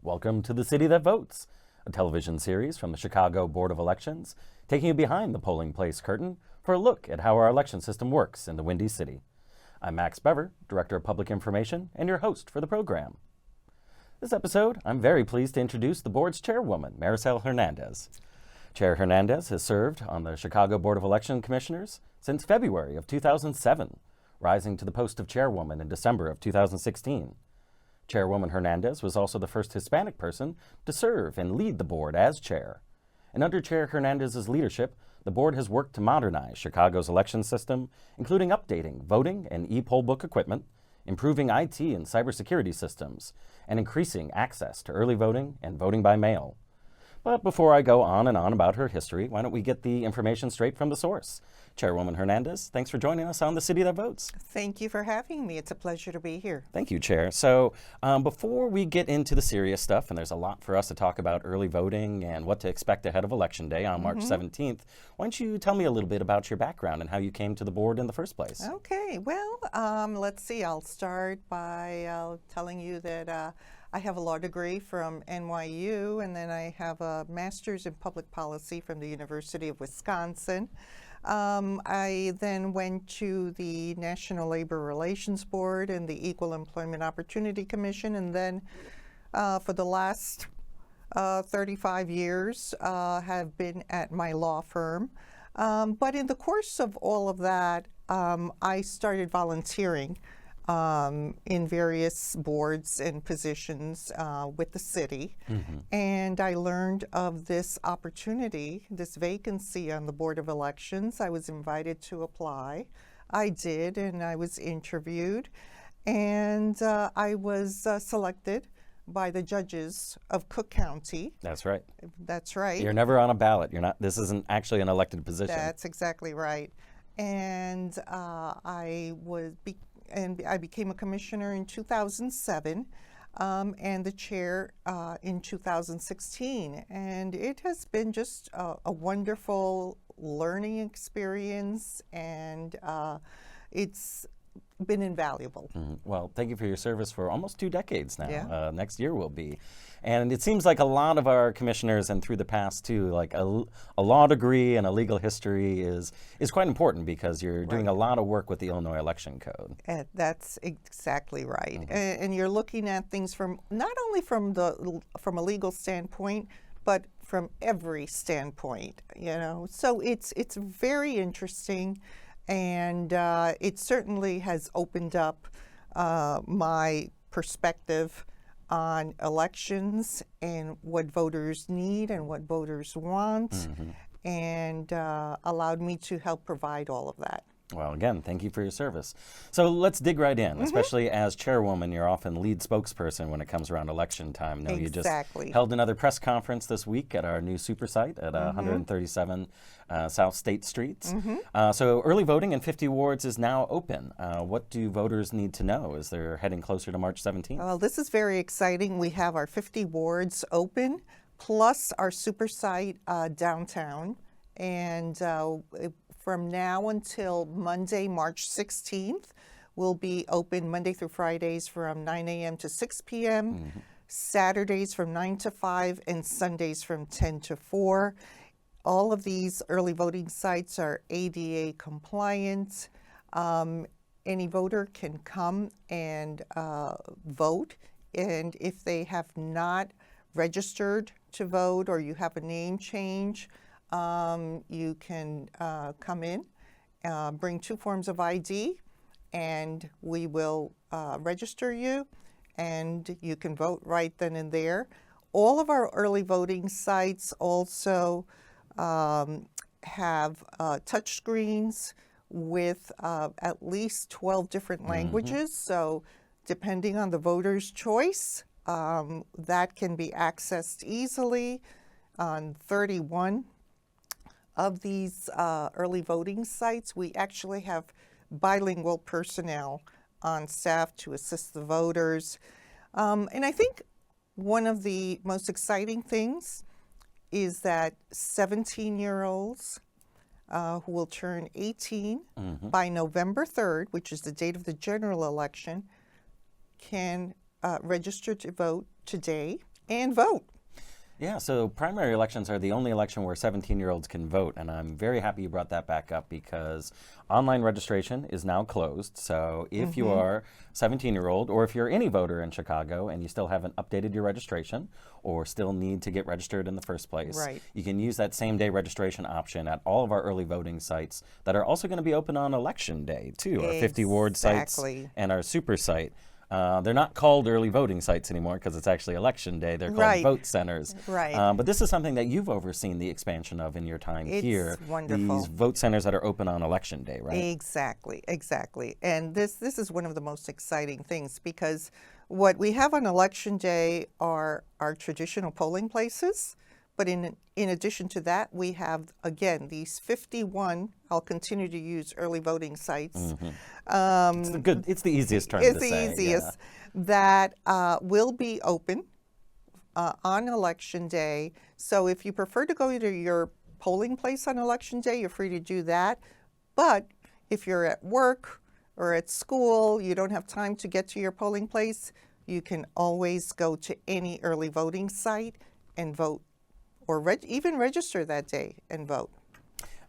Welcome to The City That Votes, a television series from the Chicago Board of Elections, taking you behind the polling place curtain for a look at how our election system works in the Windy City. I'm Max Bever, Director of Public Information, and your host for the program. This episode, I'm very pleased to introduce the board's chairwoman, Marisel Hernandez. Chair Hernandez has served on the Chicago Board of Election Commissioners since February of 2007, rising to the post of chairwoman in December of 2016. Chairwoman Hernandez was also the first Hispanic person to serve and lead the board as chair. And under Chair Hernandez's leadership, the board has worked to modernize Chicago's election system, including updating voting and e-poll book equipment, improving IT and cybersecurity systems, and increasing access to early voting and voting by mail. But before I go on and on about her history, why don't we get the information straight from the source? Chairwoman Hernandez, thanks for joining us on The City That Votes. Thank you for having me. It's a pleasure to be here. Thank you, Chair. So before we get into the serious stuff, and there's a lot for us to talk about early voting and what to expect ahead of Election Day on March 17th, why don't you tell me a little bit about your background and how you came to the board in the first place? Okay, well, let's see. I'll start by telling you that I have a law degree from NYU, and then I have a master's in public policy from the University of Wisconsin. I then went to the National Labor Relations Board and the Equal Employment Opportunity Commission, and then for the last 35 years have been at my law firm. But in the course of all of that, I started volunteering in various boards and positions with the city. And I learned of this opportunity, this vacancy on the Board of Elections. I was invited to apply. I did, and I was interviewed. And I was selected by the judges of Cook County. That's right. That's right. You're never on a ballot. You're not. This isn't actually an elected position. That's exactly right. And I became a commissioner in 2007 and the chair in 2016. And it has been just a wonderful learning experience, and it's been invaluable. Well, thank you for your service for almost 2 decades now. Yeah. Next year will be. And it seems like a lot of our commissioners, and through the past too, like a law degree and a legal history is quite important because you're doing a lot of work with the Illinois Election Code. That's exactly right. And you're looking at things from not only from a legal standpoint, but from every standpoint. So it's very interesting. And it certainly has opened up my perspective on elections and what voters need and what voters want, and allowed me to help provide all of that. Well, again, thank you for your service. So let's dig right in, especially as chairwoman, you're often lead spokesperson when it comes around election time. Now, you just held another press conference this week at our new super site at 137 South State Street. So early voting in 50 wards is now open. What do voters need to know as they're heading closer to March 17th? Well, this is very exciting. We have our 50 wards open, plus our super site downtown. And from now until Monday, March 16th, we'll be open Monday through Fridays from 9 a.m. to 6 p.m., Saturdays from 9 to 5, and Sundays from 10 to 4. All of these early voting sites are ADA compliant. Any voter can come and vote, and if they have not registered to vote or you have a name change, you can come in, bring 2 forms of ID, and we will register you, and you can vote right then and there. All of our early voting sites also have touch screens with at least 12 different languages. So depending on the voter's choice, that can be accessed easily. on 31 of these early voting sites, we actually have bilingual personnel on staff to assist the voters. And I think one of the most exciting things is that 17-year-olds who will turn 18 by November 3rd, which is the date of the general election, can register to vote today and vote. Yeah, so primary elections are the only election where 17-year-olds can vote, and I'm very happy you brought that back up because online registration is now closed. So if you are a 17-year-old or if you're any voter in Chicago and you still haven't updated your registration or still need to get registered in the first place, you can use that same-day registration option at all of our early voting sites that are also going to be open on Election Day, too, our 50-ward sites and our super site. They're not called early voting sites anymore because it's actually Election Day. They're called vote centers. But this is something that you've overseen the expansion of in your time here. It's wonderful. These vote centers that are open on Election Day, right? Exactly, exactly. And this is one of the most exciting things because what we have on Election Day are our traditional polling places. But in addition to that, we have, again, these 51, I'll continue to use early voting sites. It's the easiest term to say. It's the easiest, that will be open on Election Day. So if you prefer to go to your polling place on Election Day, you're free to do that. But if you're at work or at school, you don't have time to get to your polling place, you can always go to any early voting site and vote, or even register that day and vote.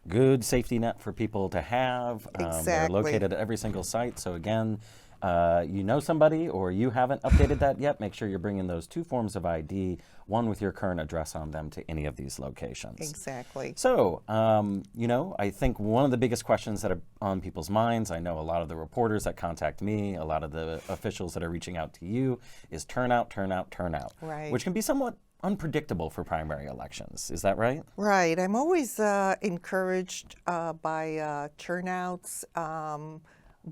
Good safety net for people to have. They're located at every single site. So again, you know somebody or you haven't updated that yet, make sure you're bringing those 2 forms of ID, one with your current address on them, to any of these locations. Exactly. So, you know, I think one of the biggest questions that are on people's minds, I know a lot of the reporters that contact me, a lot of the officials that are reaching out to you, is turnout, turnout, turnout, which can be somewhat unpredictable for primary elections. Is that right? Right. I'm always encouraged by turnouts,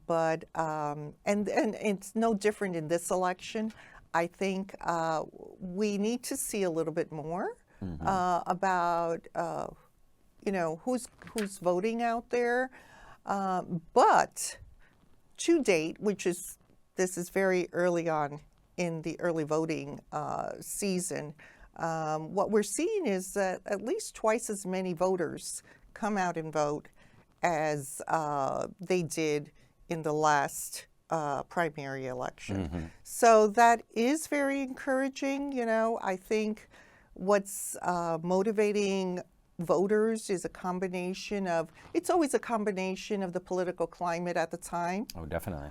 but and it's no different in this election. I think we need to see a little bit more about you know, who's voting out there. But to date, this is very early on in the early voting season, what we're seeing is that at least twice as many voters come out and vote as they did in the last primary election. So that is very encouraging. You know, I think what's motivating voters is a combination of, it's always a combination of the political climate at the time. Oh, definitely.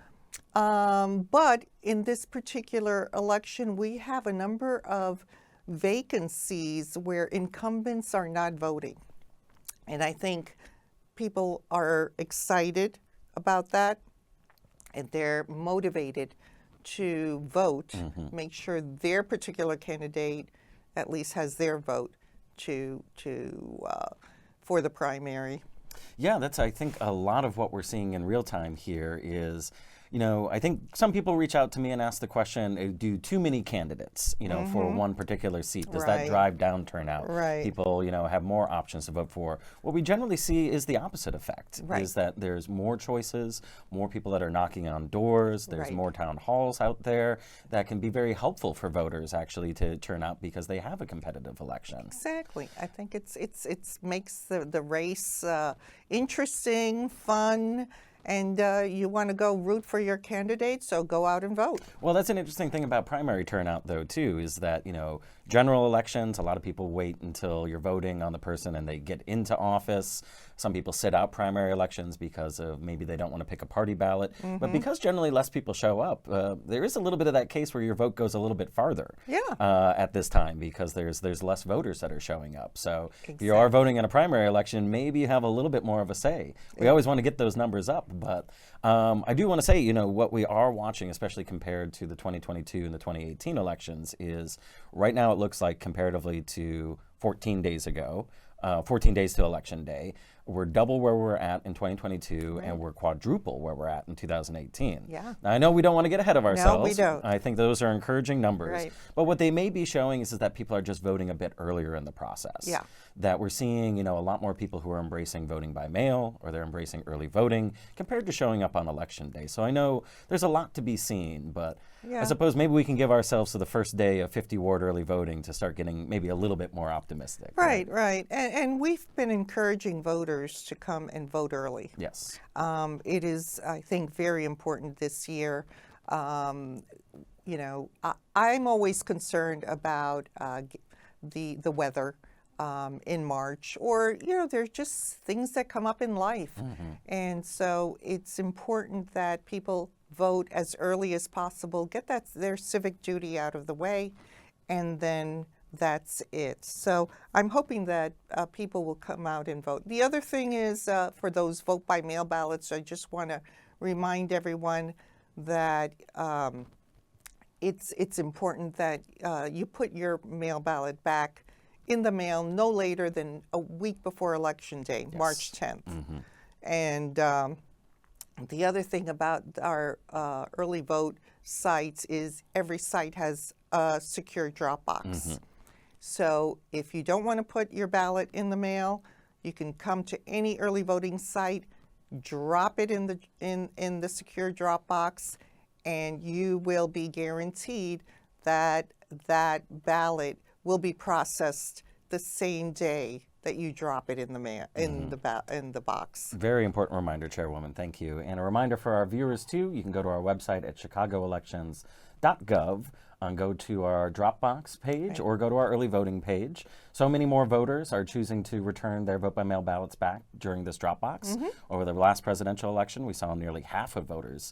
But in this particular election, we have a number of vacancies where incumbents are not voting. And I think people are excited about that, and they're motivated to vote, make sure their particular candidate at least has their vote for the primary. Yeah, that's, I think, a lot of what we're seeing in real time here is, you know, I think some people reach out to me and ask the question, do too many candidates, you know, for one particular seat? Does that drive down turnout? People, you know, have more options to vote for. What we generally see is the opposite effect, is that there's more choices, more people that are knocking on doors, there's more town halls out there that can be very helpful for voters actually to turn out because they have a competitive election. Exactly. I think it makes the race interesting, fun, and you want to go root for your candidate, so go out and vote. Well, that's an interesting thing about primary turnout, though, too, is that, you know, general elections, a lot of people wait until you're voting on the person and they get into office. Some people sit out primary elections because of maybe they don't want to pick a party ballot. But because generally less people show up, there is a little bit of that case where your vote goes a little bit farther at this time because there's less voters that are showing up. So if you are voting in a primary election, maybe you have a little bit more of a say. We always want to get those numbers up, but I do want to say, you know, what we are watching, especially compared to the 2022 and the 2018 elections, is right now it looks like comparatively to 14 days ago, 14 days to Election Day, We're double where we're at in 2022, and we're quadruple where we're at in 2018. Yeah. Now, I know we don't want to get ahead of ourselves. No, we don't. I think those are encouraging numbers. Right. But what they may be showing is that people are just voting a bit earlier in the process. Yeah. That we're seeing, a lot more people who are embracing voting by mail, or they're embracing early voting compared to showing up on election day. So I know there's a lot to be seen, but Yeah. I suppose maybe we can give ourselves to the first day of 50 ward early voting to start getting maybe a little bit more optimistic. Right. And we've been encouraging voters to come and vote early. Yes. It is, I think, very important this year. I'm always concerned about the weather in March, or there's just things that come up in life, and so it's important that people vote as early as possible, get their civic duty out of the way, and then that's it. So I'm hoping that people will come out and vote. The other thing is for those vote by mail ballots, I just want to remind everyone that it's important that you put your mail ballot back in the mail no later than a week before Election Day, March 10th. And the other thing about our early vote sites is every site has a secure drop box. So if you don't want to put your ballot in the mail, you can come to any early voting site, drop it in the secure drop box, and you will be guaranteed that that ballot will be processed the same day that you drop it in the mail, in the box. Very important reminder, Chairwoman. Thank you. And a reminder for our viewers too, you can go to our website at chicagoelections.gov and go to our Dropbox page or go to our early voting page. So many more voters are choosing to return their vote by mail ballots back during this Dropbox. Over the last presidential election, we saw nearly half of voters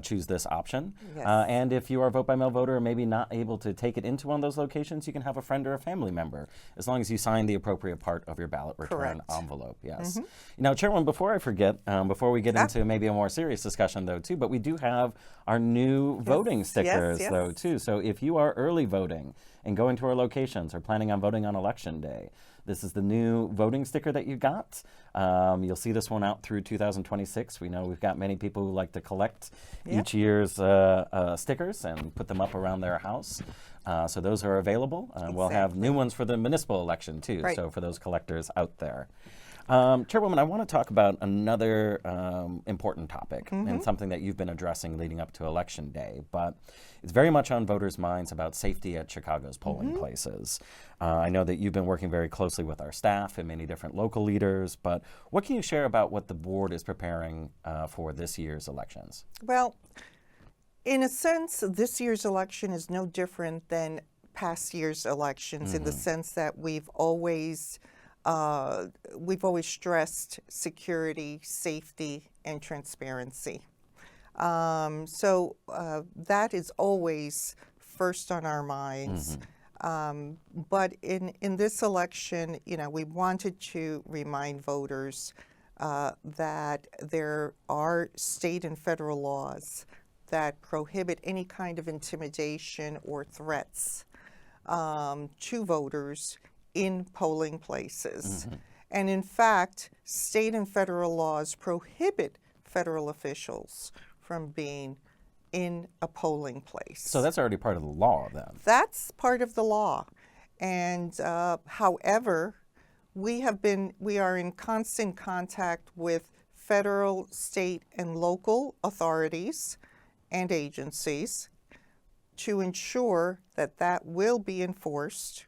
choose this option. And if you are a vote by mail voter and maybe not able to take it into one of those locations, you can have a friend or a family member, as long as you sign the appropriate part of your ballot return envelope. Yes. Now, Chairwoman, before I forget, before we get into maybe a more serious discussion though too, but we do have our new voting stickers though too. So if you are early voting and going to our locations or planning on voting on Election Day, this is the new voting sticker that you got. You'll see this one out through 2026. We know we've got many people who like to collect each year's stickers and put them up around their house. So those are available. We'll have new ones for the municipal election too, so for those collectors out there. Chairwoman, I want to talk about another important topic and something that you've been addressing leading up to Election Day, but it's very much on voters' minds about safety at Chicago's polling places. I know that you've been working very closely with our staff and many different local leaders, but what can you share about what the board is preparing for this year's elections? Well, in a sense, this year's election is no different than past year's elections in the sense that we've always stressed security, safety, and transparency. So that is always first on our minds. But in this election, we wanted to remind voters that there are state and federal laws that prohibit any kind of intimidation or threats to voters in polling places. And in fact, state and federal laws prohibit federal officials from being in a polling place. So that's already part of the law then? That's part of the law. And however, we are in constant contact with federal, state, and local authorities and agencies to ensure that that will be enforced.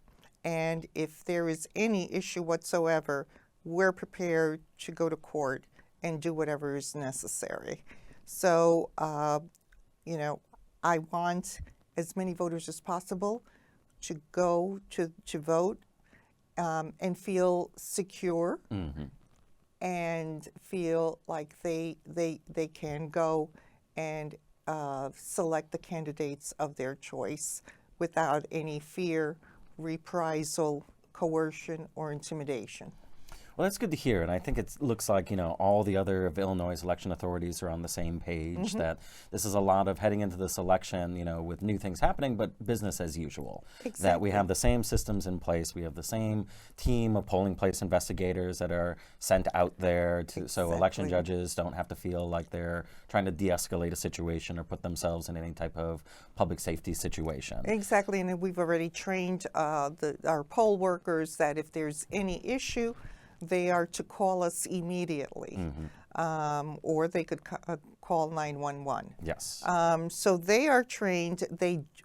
And if there is any issue whatsoever, we're prepared to go to court and do whatever is necessary. So, I want as many voters as possible to go to vote and feel secure and feel like they can go and select the candidates of their choice without any fear, reprisal, coercion, or intimidation. Well, that's good to hear, and I think it looks like all the other of Illinois' election authorities are on the same page. That this is a lot of heading into this election, with new things happening, but business as usual. Exactly. That we have the same systems in place, we have the same team of polling place investigators that are sent out there so election judges don't have to feel like they're trying to de-escalate a situation or put themselves in any type of public safety situation. Exactly, and we've already trained our poll workers that if there's any issue, they are to call us immediately, or they could call 911. Yes. So they are trained.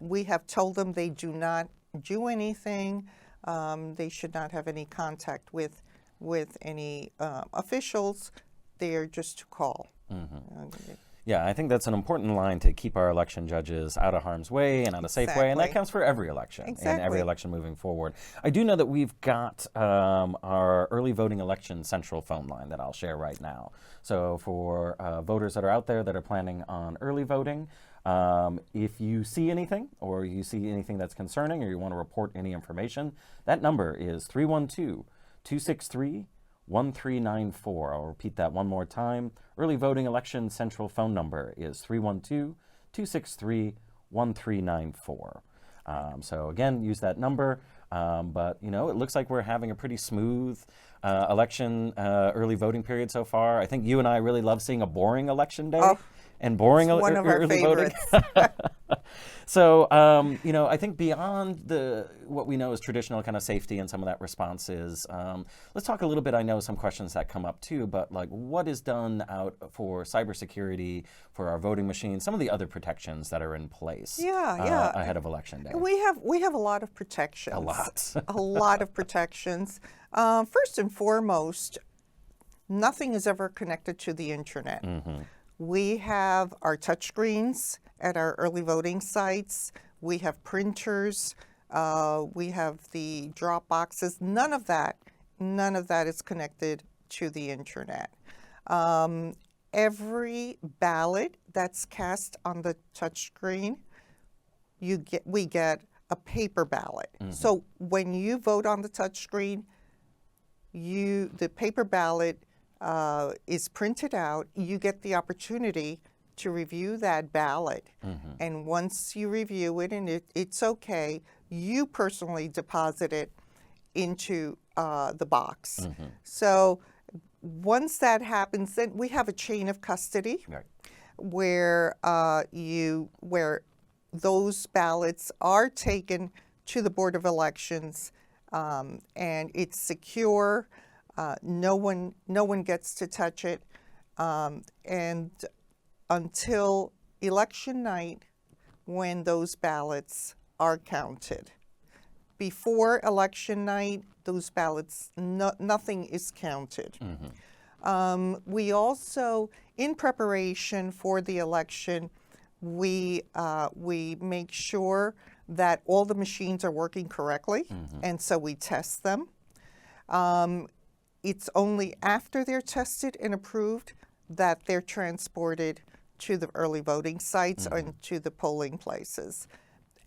We have told them they do not do anything. They should not have any contact with any officials. They are just to call. Yeah, I think that's an important line to keep our election judges out of harm's way and out of safe way, and that counts for every election and every election moving forward. I do know that we've got our early voting election central phone line that I'll share right now. So for voters that are out there that are planning on early voting, if you see anything or you see anything that's concerning or you want to report any information, that number is 312-263-1394. I'll repeat that one more time. Early voting election central phone number is 312-263-1394. So again, use that number. But it looks like we're having a pretty smooth election early voting period so far. I think you and I really love seeing a boring election day and boring one of our early voting. So, I think beyond what we know is traditional kind of safety and some of that responses, let's talk a little bit. I know some questions that come up too, but like what is done out for cybersecurity, for our voting machines, some of the other protections that are in place ahead of Election Day? We have a lot of protections. A lot. A lot of protections. First and foremost, nothing is ever connected to the internet. We have our touchscreens at our early voting sites. We have printers. We have the drop boxes. None of that is connected to the internet. Every ballot that's cast on the touchscreen, we get a paper ballot. So when you vote on the touchscreen, the paper ballot is printed out. You get the opportunity to review that ballot. And once you review it and it's okay, you personally deposit it into the box. So once that happens, then we have a chain of custody where those ballots are taken to the Board of Elections, and it's secure. No one gets to touch it, and until election night, when those ballots are counted. Before election night, those ballots, nothing is counted. We also, in preparation for the election, we make sure that all the machines are working correctly, and so we test them. It's only after they're tested and approved that they're transported to the early voting sites and to the polling places.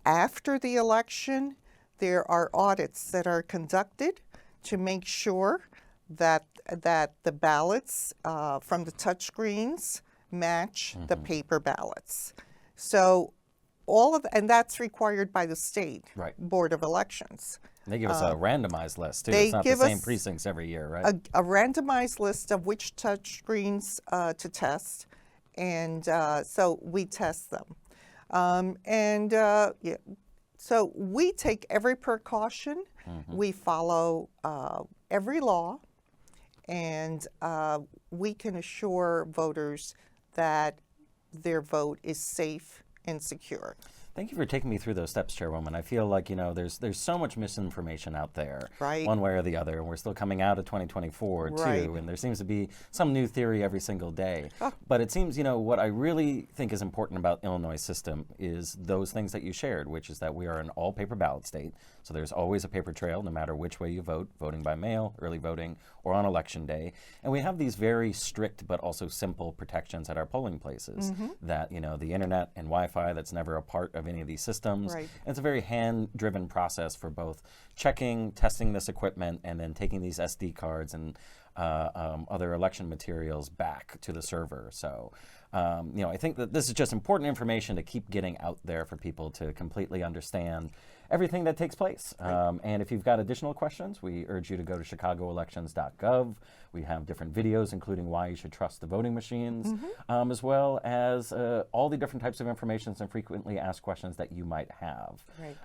After the election, there are audits that are conducted to make sure that the ballots from the touchscreens match the paper ballots. So and that's required by the state Board of Elections. They give us a randomized list, too. It's not the same precincts every year, right? A randomized list of which touchscreens to test, and so we test them. So we take every precaution. We follow every law, and we can assure voters that their vote is safe and secure. Thank you for taking me through those steps, Chairwoman. I feel like, there's so much misinformation out there, one way or the other, and we're still coming out of 2024, too, and there seems to be some new theory every single day. But it seems, what I really think is important about Illinois' system is those things that you shared, which is that we are an all-paper ballot state, so there's always a paper trail no matter which way you vote, voting by mail, early voting, or on Election Day. And we have these very strict but also simple protections at our polling places that, the internet and Wi-Fi, that's never a part of any of these systems. And it's a very hand-driven process for both checking, testing this equipment, and then taking these SD cards and other election materials back to the server. So, I think that this is just important information to keep getting out there for people to completely understand everything that takes place. And if you've got additional questions, we urge you to go to chicagoelections.gov. We have different videos, including why you should trust the voting machines, as well as all the different types of information and frequently asked questions that you might have. Right.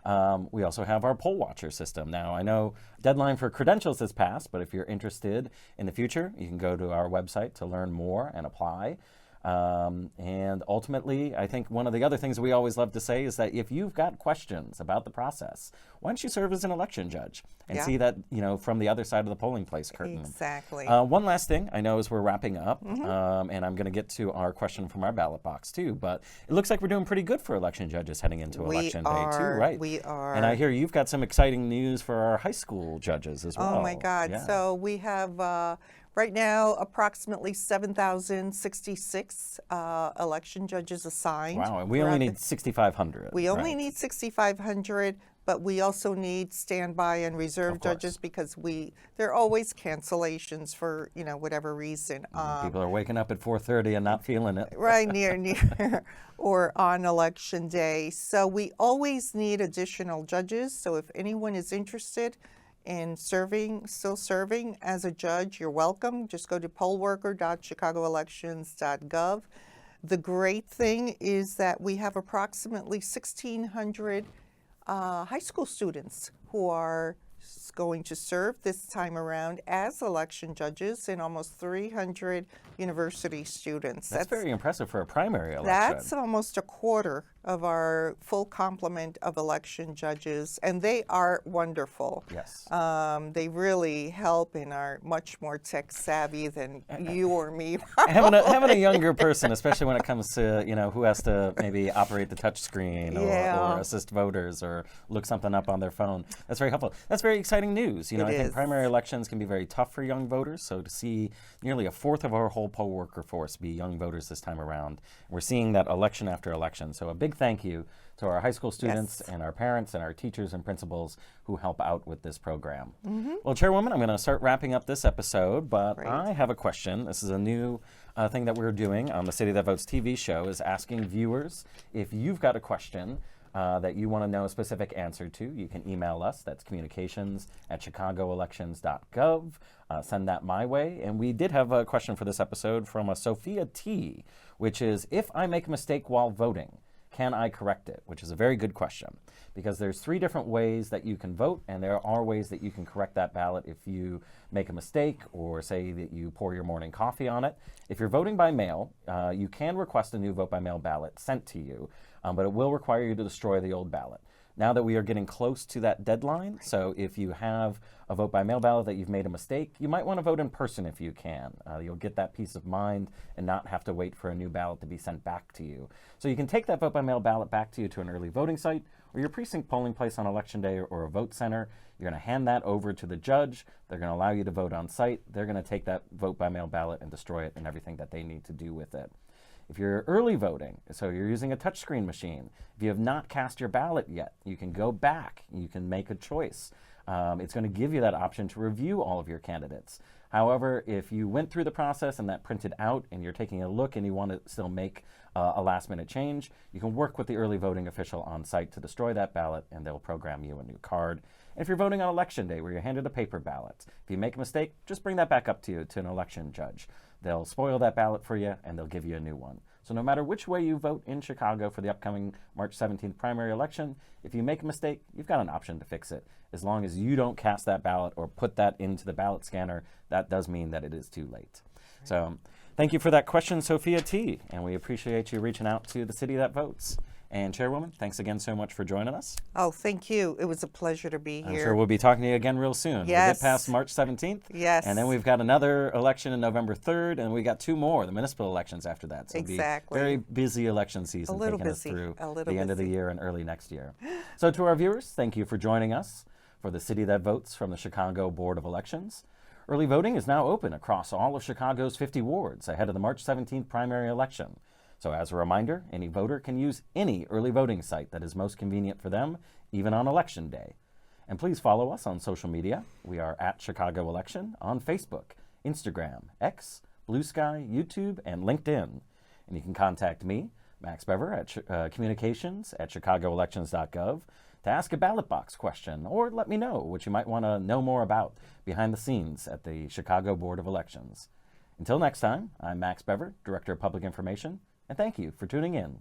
We also have our poll watcher system. Now, I know deadline for credentials has passed, but if you're interested in the future, you can go to our website to learn more and apply. And ultimately, I think one of the other things we always love to say is that if you've got questions about the process, why don't you serve as an election judge and see that, from the other side of the polling place curtain. Exactly. One last thing, I know as we're wrapping up, and I'm going to get to our question from our ballot box too, but it looks like we're doing pretty good for election judges heading into election day too, right? We are. And I hear you've got some exciting news for our high school judges as well. Oh my God. Yeah. So we have right now approximately 7,066 election judges assigned. Wow, and we only need 6,500. We only need 6,500, but we also need standby and reserve judges because there are always cancellations for whatever reason. People are waking up at 4:30 and not feeling it. Right, near or on election day. So we always need additional judges. So if anyone is interested in still serving as a judge, you're welcome. Just go to pollworker.chicagoelections.gov. The great thing is that we have approximately 1,600 high school students who are going to serve this time around as election judges and almost 300 university students. That's very impressive for a primary election. That's almost a quarter of our full complement of election judges, and they are wonderful. Yes. They really help and are much more tech savvy than you or me. having a younger person, especially when it comes to who has to maybe operate the touch screen or assist voters or look something up on their phone, that's very helpful. That's very exciting news. I think primary elections can be very tough for young voters. So to see nearly a fourth of our whole poll worker force be young voters this time around, we're seeing that election after election. So a big thank you to our high school students and our parents and our teachers and principals who help out with this program. Well, Chairwoman, I'm going to start wrapping up this episode, but I have a question. This is a new thing that we're doing on the City That Votes TV show, is asking viewers if you've got a question that you want to know a specific answer to. You can email us. That's communications@chicagoelections.gov. Send that my way. And we did have a question for this episode from a Sophia T, which is, if I make a mistake while voting, can I correct it? Which is a very good question, because there's 3 different ways that you can vote, and there are ways that you can correct that ballot if you make a mistake or say that you pour your morning coffee on it. If you're voting by mail, you can request a new vote by mail ballot sent to you, but it will require you to destroy the old ballot. Now that we are getting close to that deadline, so if you have a vote by mail ballot that you've made a mistake, you might want to vote in person if you can. You'll get that peace of mind and not have to wait for a new ballot to be sent back to you. So you can take that vote by mail ballot back to you to an early voting site or your precinct polling place on election day or a vote center. You're going to hand that over to the judge. They're going to allow you to vote on site. They're going to take that vote by mail ballot and destroy it and everything that they need to do with it. If you're early voting, so you're using a touchscreen machine, if you have not cast your ballot yet, you can go back. You can make a choice. It's going to give you that option to review all of your candidates. However, if you went through the process and that printed out and you're taking a look and you want to still make a last-minute change, you can work with the early voting official on site to destroy that ballot, and they'll program you a new card. And if you're voting on election day where you're handed a paper ballot, if you make a mistake, just bring that back up to an election judge. They'll spoil that ballot for you, and they'll give you a new one. So no matter which way you vote in Chicago for the upcoming March 17th primary election, if you make a mistake, you've got an option to fix it. As long as you don't cast that ballot or put that into the ballot scanner, that does mean that it is too late. So thank you for that question, Sophia T., and we appreciate you reaching out to the City That Votes. And Chairwoman, thanks again so much for joining us. Oh, thank you. It was a pleasure to be here. I'm sure we'll be talking to you again real soon. Yes. We'll get past March 17th. Yes. And then we've got another election on November 3rd, and we got 2 more, the municipal elections after that. So exactly. It'll be very busy election season taking us through the end of the year and early next year. So to our viewers, thank you for joining us for the City That Votes from the Chicago Board of Elections. Early voting is now open across all of Chicago's 50 wards ahead of the March 17th primary election. So as a reminder, any voter can use any early voting site that is most convenient for them, even on Election Day. And please follow us on social media. We are at Chicago Election on Facebook, Instagram, X, Blue Sky, YouTube, and LinkedIn. And you can contact me, Max Bever, at communications@chicagoelections.gov to ask a ballot box question or let me know what you might want to know more about behind the scenes at the Chicago Board of Elections. Until next time, I'm Max Bever, Director of Public Information, and thank you for tuning in.